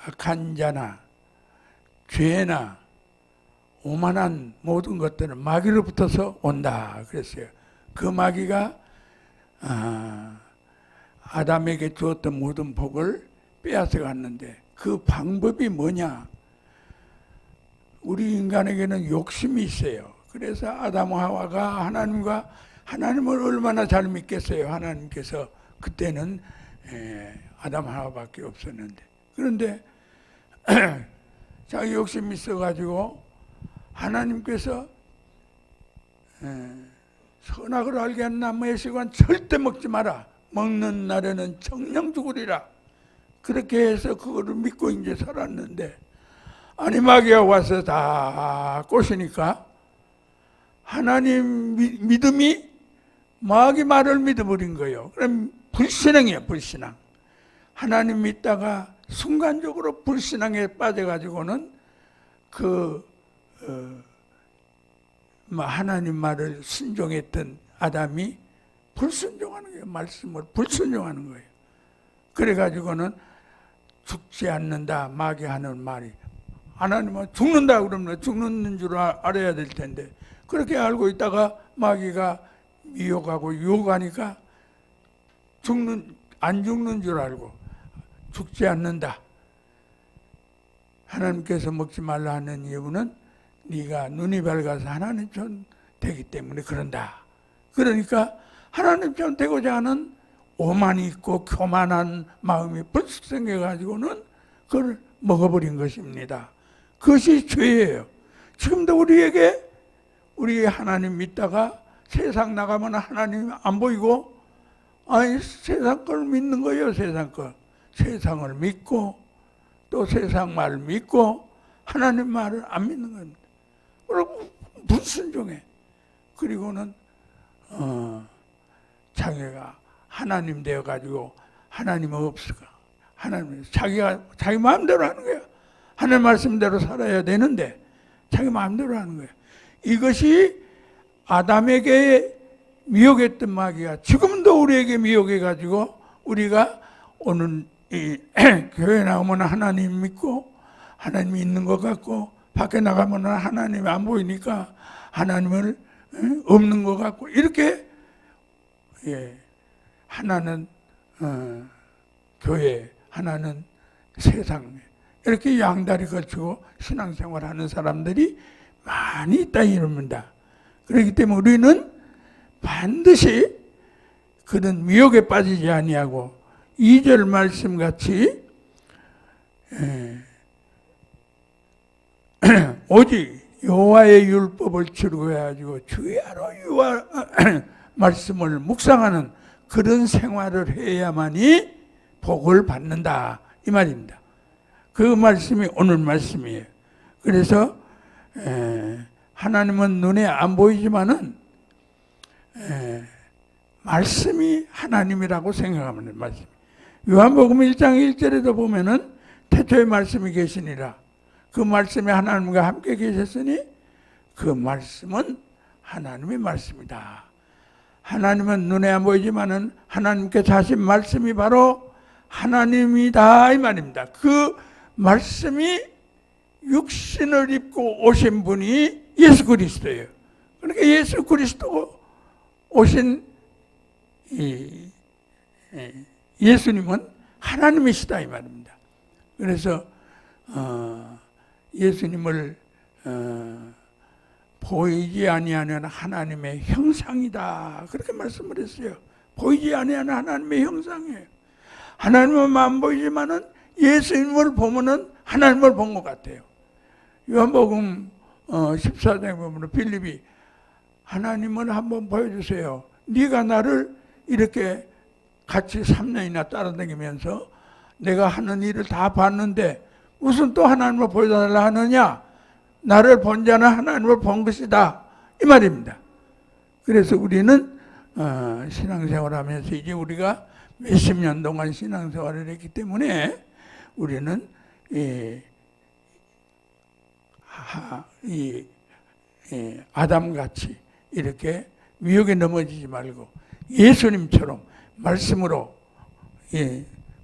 악한 자나 죄나 오만한 모든 것들은 마귀로부터서 온다 그랬어요. 그 마귀가 아담에게 주었던 모든 복을 빼앗아 갔는데 그 방법이 뭐냐? 우리 인간에게는 욕심이 있어요. 그래서 아담과 하와가 하나님을 얼마나 잘 믿겠어요. 하나님께서 그때는 아담 하와밖에 없었는데, 그런데 자기 욕심이 있어가지고 하나님께서 선악을 알게 한 나무의 씨는 절대 먹지 마라. 먹는 날에는 정령 죽으리라. 그렇게 해서 그거를 믿고 이제 살았는데, 아니 마귀가 와서 다 꼬시니까 하나님 믿음이 마귀 말을 믿어버린 거예요. 그럼 불신앙이에요. 불신앙. 하나님 믿다가 순간적으로 불신앙에 빠져가지고는 하나님 말을 순종했던 아담이 불순종하는 거예요. 말씀을 불순종하는 거예요. 그래가지고는 죽지 않는다 마귀 하는 말이, 하나님은 죽는다 그러면 죽는 줄 알아야 될 텐데 그렇게 알고 있다가 마귀가 미혹하고 유혹하니까 안 죽는 줄 알고 죽지 않는다. 하나님께서 먹지 말라 하는 이유는 네가 눈이 밝아서 하나님처럼 되기 때문에 그런다. 그러니까 하나님처럼 되고자 하는 오만이 있고 교만한 마음이 불쑥 생겨가지고는 그걸 먹어버린 것입니다. 그것이 죄예요. 지금도 우리 하나님 믿다가 세상 나가면 하나님 안 보이고, 아니 세상 걸 믿는 거예요. 세상 걸. 세상을 믿고 또 세상 말을 믿고 하나님 말을 안 믿는 겁니다. 그리고 불순종해. 그리고는 자기가 하나님 되어가지고 하나님 없을까? 하나님 자기 마음대로 하는 거야. 하나님 말씀대로 살아야 되는데 자기 마음대로 하는 거야. 이것이 아담에게 미혹했던 마귀가 지금도 우리에게 미혹해가지고 우리가 오늘 교회 나오면 하나님 믿고 하나님이 있는 것 같고 밖에 나가면 하나님이 안 보이니까 하나님을 없는 것 같고 이렇게 하나는 교회 하나는 세상 이렇게 양다리 걸치고 신앙생활하는 사람들이 많이 있다 이럽니다. 그렇기 때문에 우리는 반드시 그런 미혹에 빠지지 아니하고 2절 말씀같이 오직 여호와의 율법을 즐거워해가지고 주야로 여호와 말씀을 묵상하는 그런 생활을 해야만이 복을 받는다 이 말입니다. 그 말씀이 오늘 말씀이에요. 그래서 하나님은 눈에 안 보이지만은 말씀이 하나님이라고 생각하면 돼요. 말씀. 요한복음 1장 1절에도 보면은 태초에 말씀이 계시니라. 그 말씀이 하나님과 함께 계셨으니 그 말씀은 하나님의 말씀이다. 하나님은 눈에 안 보이지만은 하나님께 자신 말씀이 바로 하나님이다 이 말입니다. 그 말씀이 육신을 입고 오신 분이 예수 그리스도예요. 그러니까 예수 그리스도 오신 예수님은 하나님이시다 이 말입니다. 그래서 예수님을 보이지 아니하는 하나님의 형상이다 그렇게 말씀을 했어요. 보이지 아니하는 하나님의 형상이에요. 하나님은 안 보이지만은 예수님을 보면은 하나님을 본 것 같아요. 요한복음 14장에 보면 빌립이 하나님을 한번 보여주세요. 네가 나를 이렇게 같이 3년이나 따라다니면서 내가 하는 일을 다 봤는데 무슨 또 하나님을 보여달라 하느냐? 나를 본 자는 하나님을 본 것이다 이 말입니다. 그래서 우리는 신앙생활 하면서 이제 우리가 몇십 년 동안 신앙생활을 했기 때문에 우리는 아담같이 이렇게 미혹에 넘어지지 말고 예수님처럼 말씀으로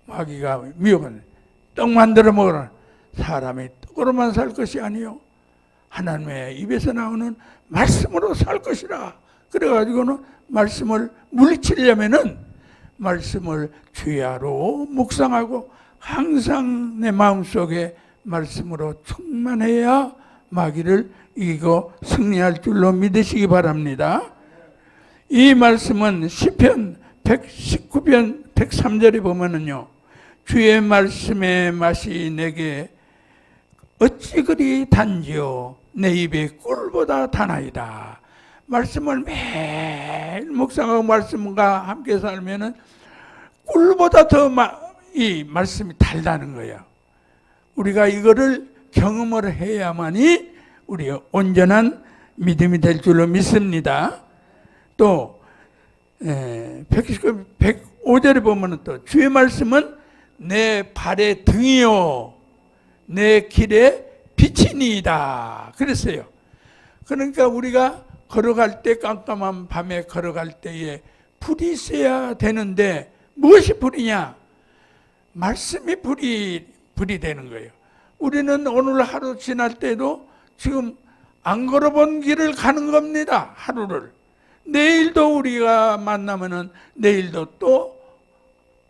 마귀가 미혹은 떡 만들어 먹으라. 사람이 떡으로만 살 것이 아니요 하나님의 입에서 나오는 말씀으로 살 것이라. 그래가지고는 말씀을 물리치려면은 말씀을 주야로 묵상하고 항상 내 마음속에 말씀으로 충만해야 마귀를 이기고 승리할 줄로 믿으시기 바랍니다. 이 말씀은 시편 119편 103절에 보면은요, 주의 말씀의 맛이 내게 어찌 그리 단지요 내 입에 꿀보다 다나이다. 말씀을 매일 묵상하고 말씀과 함께 살면은 꿀보다 더 이 말씀이 달다는 거예요. 우리가 이거를 경험을 해야만이 우리의 온전한 믿음이 될 줄로 믿습니다. 또 105절에 보면 또 주의 말씀은 내 발의 등이요 내 길의 빛이니이다 그랬어요. 그러니까 우리가 걸어갈 때, 깜깜한 밤에 걸어갈 때에 불이 있어야 되는데 무엇이 불이냐? 말씀이 불이 되는 거예요. 우리는 오늘 하루 지날 때도 지금 안 걸어본 길을 가는 겁니다. 하루를. 내일도 우리가 만나면은 내일도 또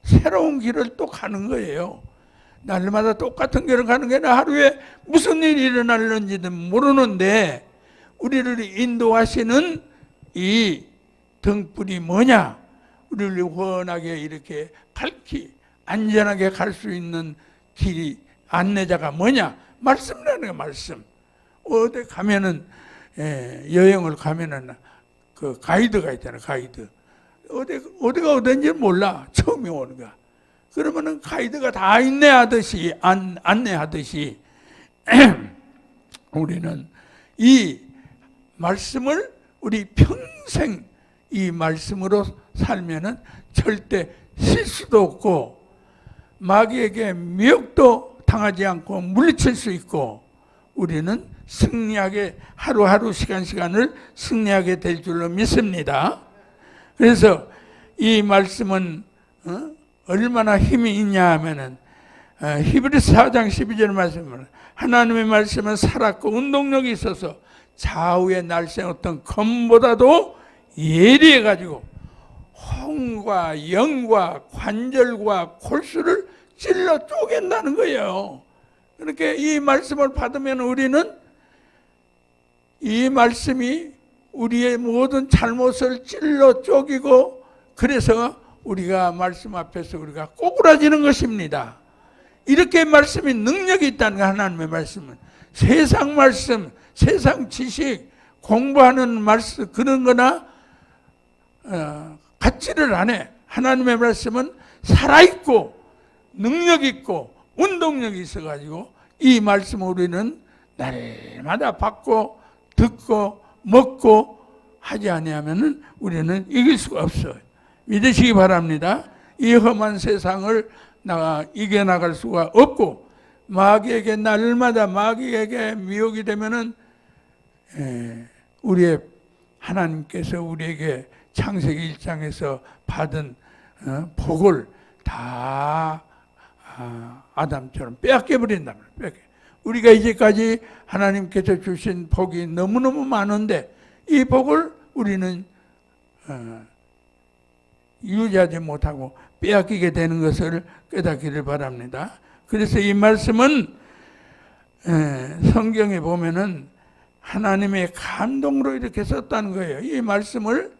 새로운 길을 또 가는 거예요. 날마다 똑같은 길을 가는 게 아니라 하루에 무슨 일이 일어날는지는 모르는데 우리를 인도하시는 이 등불이 뭐냐? 우리를 원하게 이렇게 밝히 안전하게 갈 수 있는 길이 안내자가 뭐냐? 말씀이라는 게 말씀. 어디 가면은 여행을 가면은 그 가이드가 있잖아요. 가이드. 어디가 어딘지 몰라. 처음에 오는 거야. 그러면은 가이드가 다 안내하듯이 우리는 이 말씀을 우리 평생 이 말씀으로 살면은 절대 실수도 없고 마귀에게 미혹도 당하지 않고 물리칠 수 있고 우리는 승리하게 하루하루 시간을 승리하게 될 줄로 믿습니다. 그래서 이 말씀은 얼마나 힘이 있냐 하면은 히브리서 4장 12절 말씀은 하나님의 말씀은 살았고 운동력이 있어서 좌우의 날쌘 어떤 검보다도 예리해가지고 혼과 영과 관절과 골수를 찔러 쪼갠다는 거예요. 그렇게 이 말씀을 받으면 우리는 이 말씀이 우리의 모든 잘못을 찔러 쪼개고 그래서 우리가 말씀 앞에서 우리가 꼬꾸라지는 것입니다. 이렇게 말씀이 능력이 있다는 거. 하나님의 말씀은 세상 말씀, 세상 지식, 공부하는 말씀 그런 거나 같지를 않아. 하나님의 말씀은 살아있고 능력 있고 운동력이 있어가지고 이 말씀을 우리는 날마다 받고 듣고 먹고 하지 아니하면 우리는 이길 수가 없어요. 믿으시기 바랍니다. 이 험한 세상을 이겨나갈 수가 없고 마귀에게 날마다 마귀에게 미혹이 되면은 우리의 하나님께서 우리에게 창세기 1장에서 받은 복을 다 아담처럼 빼앗겨 버린단 말이에요. 우리가 이제까지 하나님께서 주신 복이 너무너무 많은데 이 복을 우리는 유지하지 못하고 빼앗기게 되는 것을 깨닫기를 바랍니다. 그래서 이 말씀은 성경에 보면은 하나님의 감동으로 이렇게 썼다는 거예요. 이 말씀을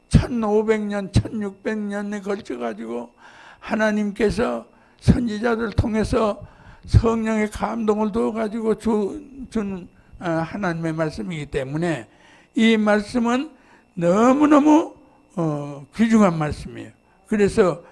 1500년, 1600년에 걸쳐가지고 하나님께서 선지자들 통해서 성령의 감동을 두어가지고 준 하나님의 말씀이기 때문에 이 말씀은 너무너무 귀중한 말씀이에요. 그래서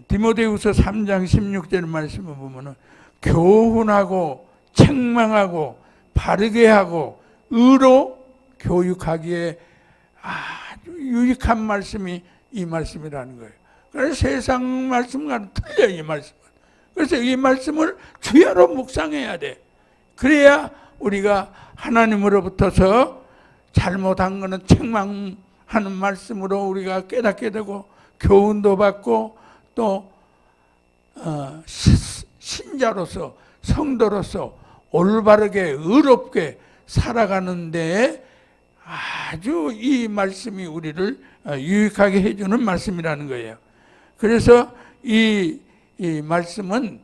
디모데후서 3장 16절 말씀을 보면은 교훈하고 책망하고 바르게 하고 의로 교육하기에 아주 유익한 말씀이 이 말씀이라는 거예요. 그래서 세상 말씀과는 틀려요, 이 말씀은. 그래서 이 말씀을 주야로 묵상해야 돼. 그래야 우리가 하나님으로부터서 잘못한 거는 책망하는 말씀으로 우리가 깨닫게 되고 교훈도 받고 또 신자로서 성도로서 올바르게 의롭게 살아가는 데 아주 이 말씀이 우리를 유익하게 해주는 말씀이라는 거예요. 그래서 이 말씀은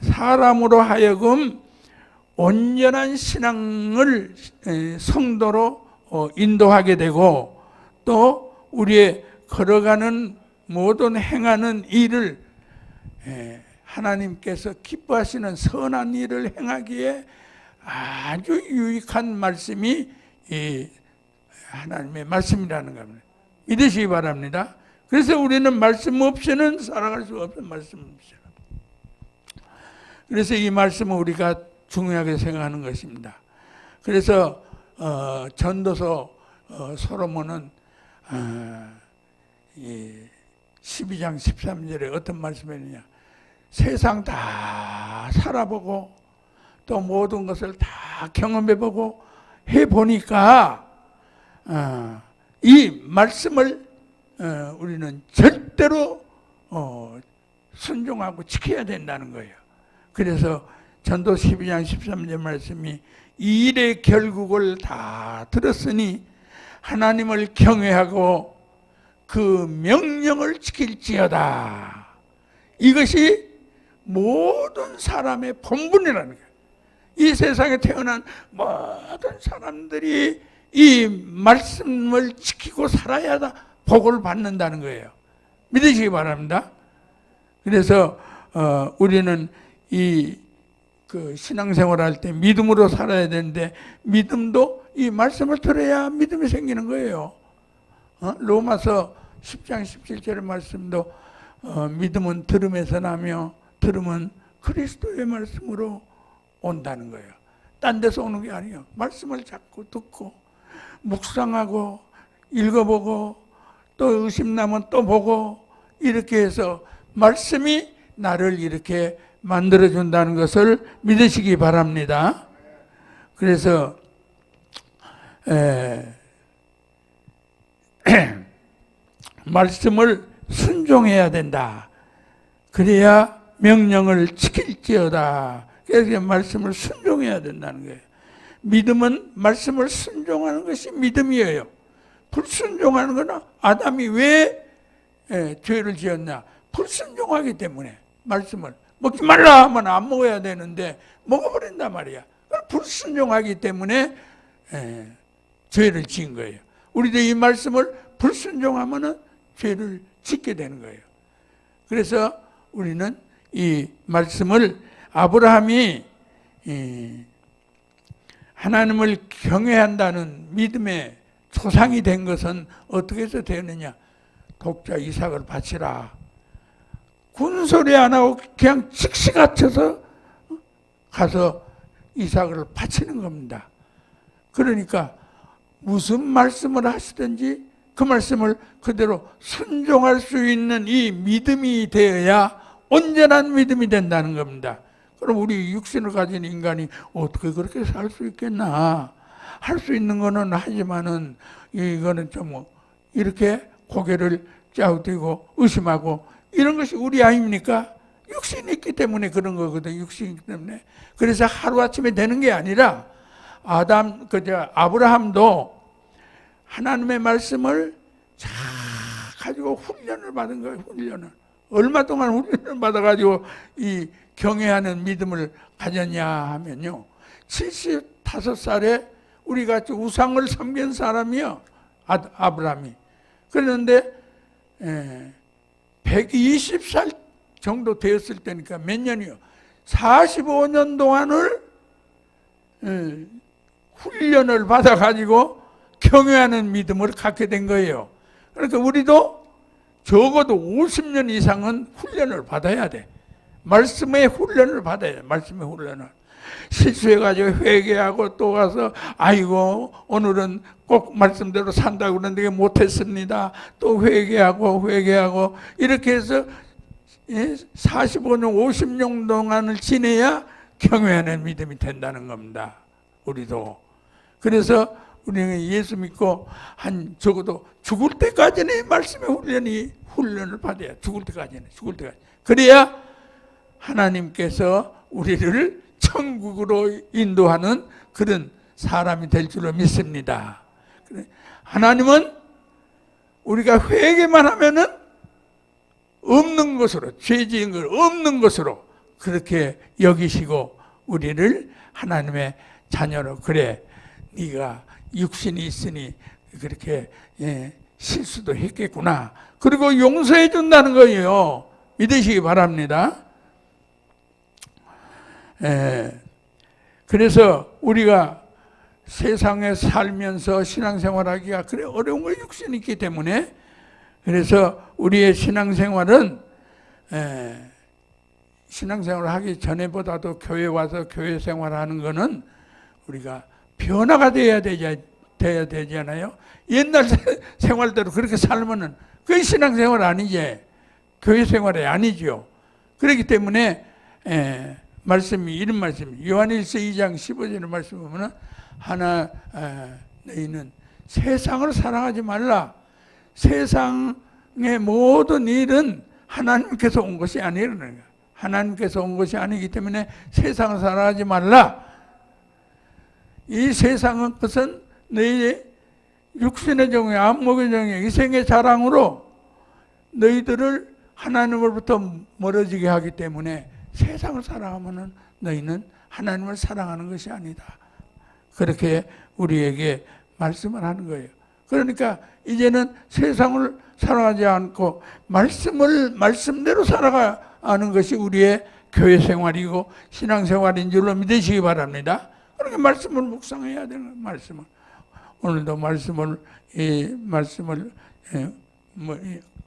사람으로 하여금 온전한 신앙을 성도로 인도하게 되고, 또 우리의 걸어가는 모든 행하는 일을 하나님께서 기뻐하시는 선한 일을 행하기에 아주 유익한 말씀이 이 하나님의 말씀이라는 겁니다. 믿으시기 바랍니다. 그래서 우리는 말씀 없이는 살아갈 수 없는 말씀 없이. 그래서 이 말씀은 우리가 중요하게 생각하는 것입니다. 그래서 전도서 솔로몬은 12장 13절에 어떤 말씀을 했느냐, 세상 다 살아보고 또 모든 것을 다 경험해보고 해보니까 이 말씀을 우리는 절대로 순종하고 지켜야 된다는 거예요. 그래서 전도 12장 13절 말씀이 이 일의 결국을 다 들었으니 하나님을 경외하고 그 명령을 지킬지어다. 이것이 모든 사람의 본분이라는 거예요. 이 세상에 태어난 모든 사람들이 이 말씀을 지키고 살아야 복을 받는다는 거예요. 믿으시기 바랍니다. 그래서 우리는 그 신앙생활 할 때 믿음으로 살아야 되는데, 믿음도 이 말씀을 들어야 믿음이 생기는 거예요. 로마서 10장 17절의 말씀도 믿음은 들음에서 나며 들음은 그리스도의 말씀으로 온다는 거예요. 딴 데서 오는 게 아니에요. 말씀을 자꾸 듣고 묵상하고 읽어보고 또 의심나면 또 보고, 이렇게 해서 말씀이 나를 이렇게 만들어준다는 것을 믿으시기 바랍니다. 그래서 말씀을 순종해야 된다. 그래야 명령을 지킬지어다. 그래서 말씀을 순종해야 된다는 거예요. 믿음은 말씀을 순종하는 것이 믿음이에요. 불순종하는 건 아담이 왜 죄를 지었냐? 불순종하기 때문에. 말씀을 먹지 말라 하면 안 먹어야 되는데 먹어버린단 말이야. 불순종하기 때문에 죄를 지은 거예요. 우리도 이 말씀을 불순종하면 죄를 짓게 되는 거예요. 그래서 우리는 이 말씀을, 아브라함이 하나님을 경외한다는 믿음의 조상이 된 것은 어떻게 해서 되느냐? 독자 이삭을 바치라. 군소리 안 하고 그냥 즉시 갇혀서 가서 이삭을 바치는 겁니다. 그러니까 무슨 말씀을 하시든지 그 말씀을 그대로 순종할 수 있는 이 믿음이 되어야 온전한 믿음이 된다는 겁니다. 그럼 우리 육신을 가진 인간이 어떻게 그렇게 살 수 있겠나? 할 수 있는 거는 하지만은 이거는 좀 이렇게 고개를 짜우들고 의심하고 이런 것이 우리 아닙니까? 육신이 있기 때문에 그런 거거든. 육신이 있기 때문에. 그래서 하루아침에 되는 게 아니라 아브라함도 하나님의 말씀을 잘 가지고 훈련을 받은 거예요. 훈련을. 얼마 동안 훈련을 받아가지고 이 경외하는 믿음을 가졌냐 하면요. 75살에 우리같이 우상을 섬긴 사람이요. 아브라함이. 그런데 120살 정도 되었을 때니까 몇 년이요? 45년 동안을 훈련을 받아가지고 경외하는 믿음을 갖게 된 거예요. 그러니까 우리도 적어도 50년 이상은 훈련을 받아야 돼. 말씀의 훈련을 받아야 돼. 말씀의 훈련을. 실수해가지고 회개하고 또 가서 아이고 오늘은 꼭 말씀대로 산다고 그러는데 못했습니다. 또 회개하고 이렇게 해서 45년 50년 동안을 지내야 경외하는 믿음이 된다는 겁니다. 우리도. 그래서 우리는 예수 믿고 한 적어도 죽을 때까지는 말씀의 훈련을 받아야 죽을 때까지는 죽을 때까지. 그래야 하나님께서 우리를 천국으로 인도하는 그런 사람이 될 줄로 믿습니다. 하나님은 우리가 회개만 하면은 없는 것으로, 죄 지은 걸 없는 것으로 그렇게 여기시고 우리를 하나님의 자녀로, 그래 네가 육신이 있으니 그렇게 실수도 했겠구나, 그리고 용서해 준다는 거예요. 믿으시기 바랍니다. 그래서 우리가 세상에 살면서 신앙생활하기가 그래 어려운 거 육신이 있기 때문에, 그래서 우리의 신앙생활은 신앙생활을 하기 전에보다도 교회 와서 교회 생활하는 거는 우리가 변화가 돼야 되잖아요. 옛날 생활대로 그렇게 살면은 그게 신앙생활 아니지, 교회 생활이 아니죠. 그렇기 때문에 말씀이 이런 말씀, 요한일서 2장 15절의 말씀 보면은 너희는 세상을 사랑하지 말라. 세상의 모든 일은 하나님께서 온 것이 아니라는 거야. 하나님께서 온 것이 아니기 때문에 세상을 사랑하지 말라. 이 세상은 그것은 너희의 육신의 정의, 안목의 정의, 이생의 자랑으로 너희들을 하나님으로부터 멀어지게 하기 때문에 세상을 사랑하면 너희는 하나님을 사랑하는 것이 아니다. 그렇게 우리에게 말씀을 하는 거예요. 그러니까 이제는 세상을 사랑하지 않고 말씀대로 살아가는 것이 우리의 교회 생활이고 신앙생활인 줄로 믿으시기 바랍니다. 그러니까 말씀을 묵상해야 되는 말씀을, 오늘도 말씀을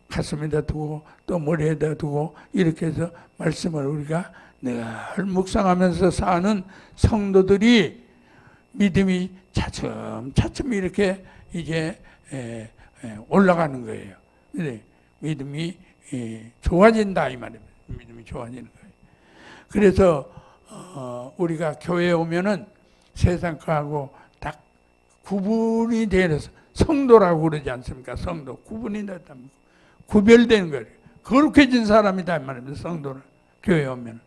가슴에다 두고 또 머리에다 두고 이렇게 해서 말씀을 우리가 늘 묵상하면서 사는 성도들이 믿음이 차츰차츰 이렇게 이제 올라가는 거예요. 믿음이 좋아진다 이 말입니다. 믿음이 좋아지는 거예요. 그래서 우리가 교회에 오면은 세상하고 딱 구분이 되어서 성도라고 그러지 않습니까? 성도 구분이 됐다, 구별된 거예요. 거룩해진 사람이다 이 말입니다. 성도는 교회에 오면.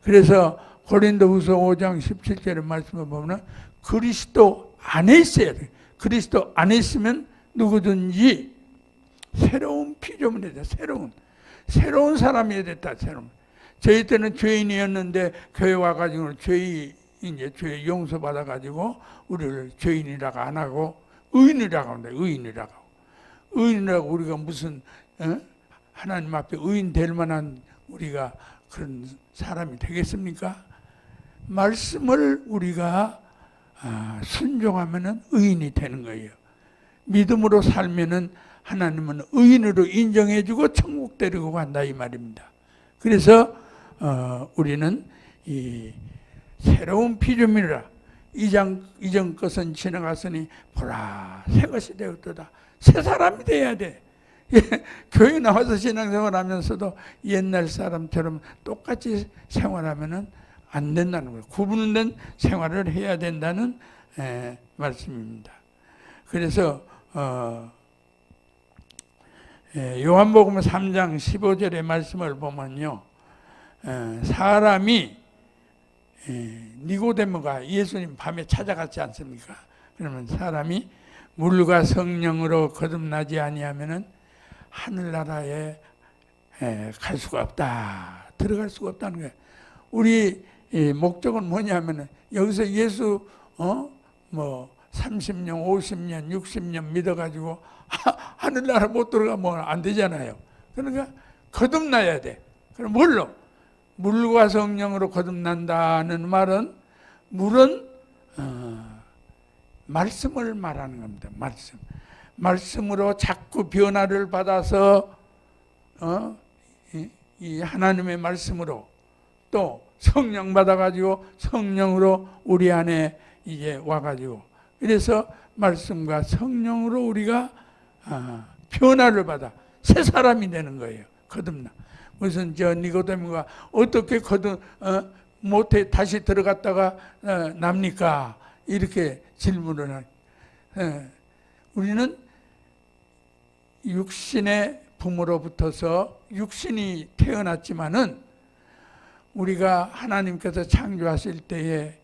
그래서 고린도후서 5장 17절의 말씀을 보면 그리스도 안에 있어야 돼요. 그리스도 안에 있으면 누구든지 새로운 피조물이 됐다. 새로운 사람이 됐다. 저희 때는 죄인이었는데 교회 와가지고 죄 용서받아가지고 우리를 죄인이라고 안 하고 의인이라고 합니다. 의인이라고 우리가 무슨 하나님 앞에 의인 될 만한 우리가 그런 사람이 되겠습니까? 말씀을 우리가 순종하면은 의인이 되는 거예요. 믿음으로 살면은 하나님은 의인으로 인정해주고 천국 데리고 간다 이 말입니다. 그래서 우리는 이 새로운 피조물이라 이전 것은 지나갔으니 보라 새 것이 되었도다. 새 사람이 돼야 돼. 교회 나와서 신앙생활하면서도 옛날 사람처럼 똑같이 생활하면은 안 된다는 거예요. 구분된 생활을 해야 된다는 말씀입니다. 그래서 요한복음 3장 15절의 말씀을 보면요, 사람이 니고데모가 예수님 밤에 찾아갔지 않습니까? 그러면 사람이 물과 성령으로 거듭나지 아니하면은 하늘나라에 갈 수가 없다, 들어갈 수가 없다는 거예요. 우리 목적은 뭐냐면은 여기서 예수 30년, 50년, 60년 믿어가지고 하늘나라 못 들어가면 안 되잖아요. 그러니까 거듭나야 돼. 그럼 뭘로? 물과 성령으로 거듭난다는 말은 물은 말씀을 말하는 겁니다. 말씀으로 자꾸 변화를 받아서 이 하나님의 말씀으로 또 성령 받아가지고 성령으로 우리 안에 이제 와가지고, 그래서 말씀과 성령으로 우리가 변화를 받아 새 사람이 되는 거예요. 거듭나. 무슨 니고데모가 어떻게 못해 다시 들어갔다가 납니까? 이렇게 질문을 우리는 육신의 부모로부터서 육신이 태어났지만은 우리가 하나님께서 창조하실 때에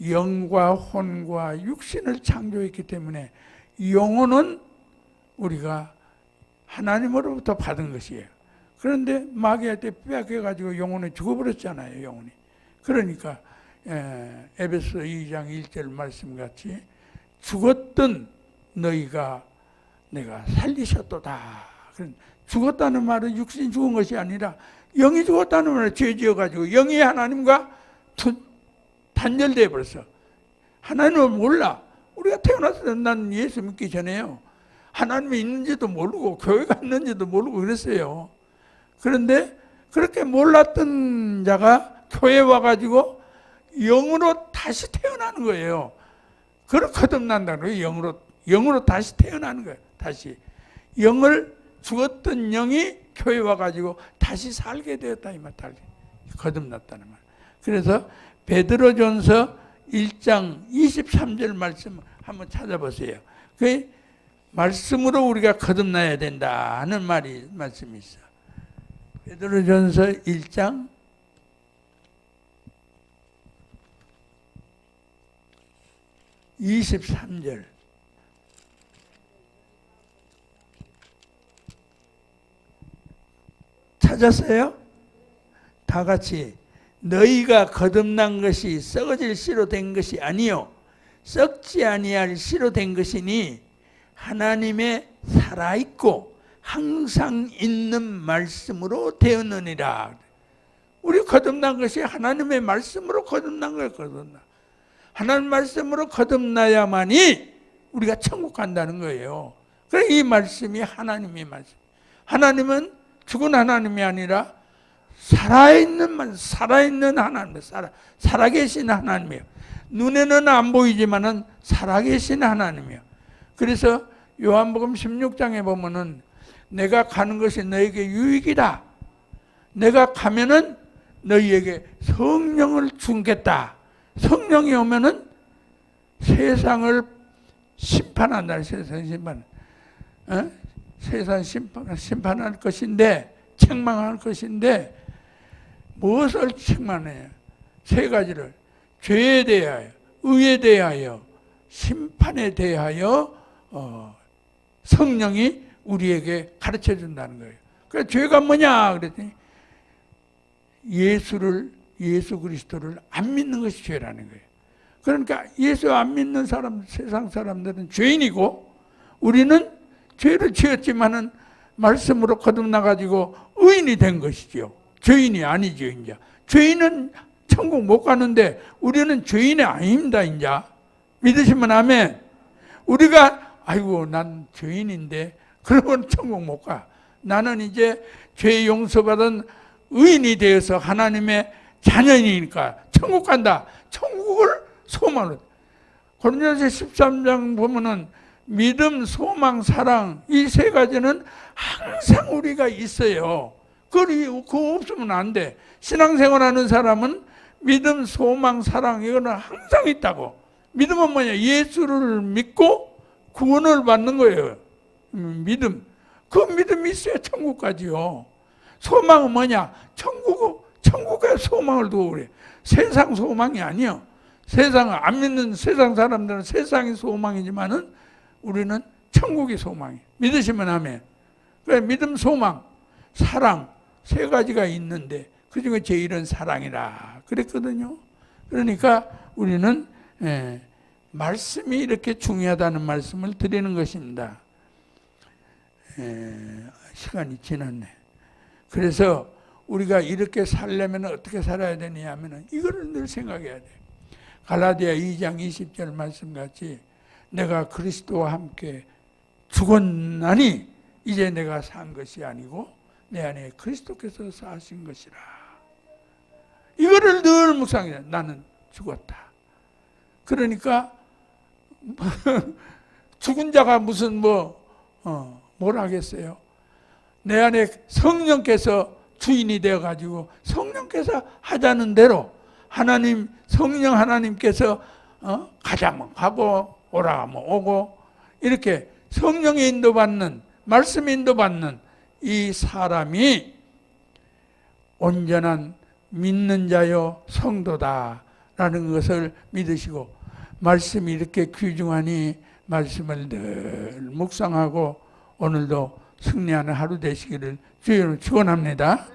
영과 혼과 육신을 창조했기 때문에 영혼은 우리가 하나님으로부터 받은 것이에요. 그런데 마귀한테 빼앗겨가지고 영혼이 죽어버렸잖아요. 영혼이. 그러니까 에베소 2장 1절 말씀같이 죽었던 너희가 내가 살리셨도다. 죽었다는 말은 육신이 죽은 것이 아니라 영이 죽었다는 말은 죄 지어가지고 영이 하나님과 단절되어 버렸어. 하나님을 몰라. 우리가 태어나서 난 예수 믿기 전에요, 하나님이 있는지도 모르고 교회가 있는지도 모르고 그랬어요. 그런데 그렇게 몰랐던 자가 교회에 와가지고 영으로 다시 태어나는 거예요. 그걸 거듭난다는 거예요. 영으로 다시 태어나는 거예요. 다시 영을, 죽었던 영이 교회에 와가지고 다시 살게 되었다 이 말. 거듭났다는 말. 그래서 베드로전서 1장 23절 말씀 한번 찾아보세요. 그 말씀으로 우리가 거듭나야 된다 하는 말씀이 있어. 베드로전서 1장 23절. 찾았어요? 다 같이. 너희가 거듭난 것이 썩어질 씨로 된 것이 아니요 썩지 아니할 씨로 된 것이니 하나님의 살아있고 항상 있는 말씀으로 되었느니라. 우리 거듭난 것이 하나님의 말씀으로 거듭난 거예요. 하나님 말씀으로 거듭나야만이 우리가 천국 간다는 거예요. 그래서 이 말씀이 하나님의 말씀. 하나님은 죽은 하나님이 아니라 살아있는 하나님, 살아계신 하나님이에요. 눈에는 안 보이지만은 살아계신 하나님이에요. 그래서 요한복음 16장에 보면은 내가 가는 것이 너에게 유익이다. 내가 가면은 너희에게 성령을 주겠다. 성령이 오면은 세상을 심판한다. 세상 심판할 것인데, 책망할 것인데, 무엇을 책망해요? 세 가지를. 죄에 대하여, 의에 대하여, 심판에 대하여 성령이 우리에게 가르쳐 준다는 거예요. 그래서 죄가 뭐냐 그랬더니 예수 그리스도를 안 믿는 것이 죄라는 거예요. 그러니까 예수 안 믿는 사람, 세상 사람들은 죄인이고, 우리는 죄를 지었지만은 말씀으로 거듭나가지고 의인이 된 것이죠. 죄인이 아니죠. 이제 죄인은 천국 못 가는데 우리는 죄인이 아닙니다. 이제 믿으시면 아멘. 우리가 아이고 난 죄인인데 그러면 천국 못 가. 나는 이제 죄 용서받은 의인이 되어서 하나님의 자녀이니까 천국 간다. 천국을 소망을. 고린도서 13장 보면은 믿음, 소망, 사랑 이 세 가지는 항상 우리가 있어요. 그거 없으면 안 돼. 신앙생활하는 사람은 믿음, 소망, 사랑 이거는 항상 있다고. 믿음은 뭐냐? 예수를 믿고 구원을 받는 거예요. 믿음. 그 믿음이 있어야 천국 가지요. 소망은 뭐냐? 천국에 소망을 두고 그래. 세상 소망이 아니요. 세상을 안 믿는 세상 사람들은 세상이 소망이지만은 우리는 천국이 소망이에요. 믿으시면 아멘. 그래, 믿음, 소망, 사랑 세 가지가 있는데 그중에 제일은 사랑이라 그랬거든요. 그러니까 우리는 말씀이 이렇게 중요하다는 말씀을 드리는 것입니다. 시간이 지났네. 그래서 우리가 이렇게 살려면 어떻게 살아야 되냐 하면 이거를 늘 생각해야 돼요. 갈라디아 2장 20절 말씀같이 내가 그리스도와 함께 죽었나니 이제 내가 산 것이 아니고 내 안에 그리스도께서 사신 것이라. 이거를 늘 묵상해요. 나는 죽었다. 그러니까 죽은 자가 무슨 뭘 하겠어요? 내 안에 성령께서 주인이 되어가지고 성령께서 하자는 대로 하나님, 성령 하나님께서 가자면 가고 오라 하면 오고 이렇게 성령의 인도받는, 말씀 인도받는 이 사람이 온전한 믿는 자요 성도다라는 것을 믿으시고, 말씀이 이렇게 귀중하니 말씀을 늘 묵상하고 오늘도 승리하는 하루 되시기를 주의 이름으로 축원합니다.